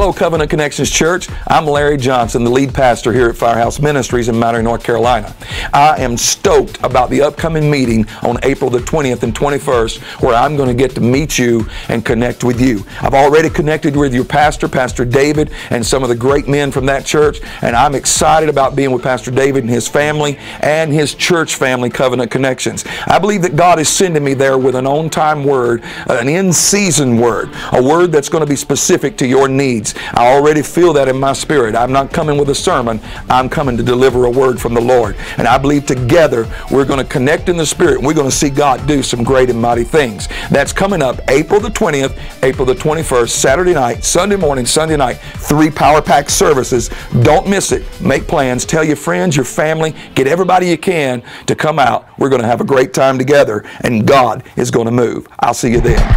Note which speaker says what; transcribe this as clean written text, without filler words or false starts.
Speaker 1: Hello, Covenant Connections Church. I'm Larry Johnson, the lead pastor here at Firehouse Ministries in Mount Airy, North Carolina. I am stoked about the upcoming meeting on April the 20th and 21st, where I'm going to get to meet you and connect with you. I've already connected with your pastor, Pastor David, and some of the great men from that church, and I'm excited about being with Pastor David and his family and his church family, Covenant Connections. I believe that God is sending me there with an on-time word, an in-season word, a word that's going to be specific to your needs. I already feel that in my spirit. I'm not coming with a sermon. I'm coming to deliver a word from the Lord. And I believe together we're going to connect in the spirit, and we're going to see God do some great and mighty things. That's coming up April the 20th, April the 21st, Saturday night, Sunday morning, Sunday night, 3 power pack services. Don't miss it. Make plans. Tell your friends, your family, get everybody you can to come out. We're going to have a great time together, and God is going to move. I'll see you then.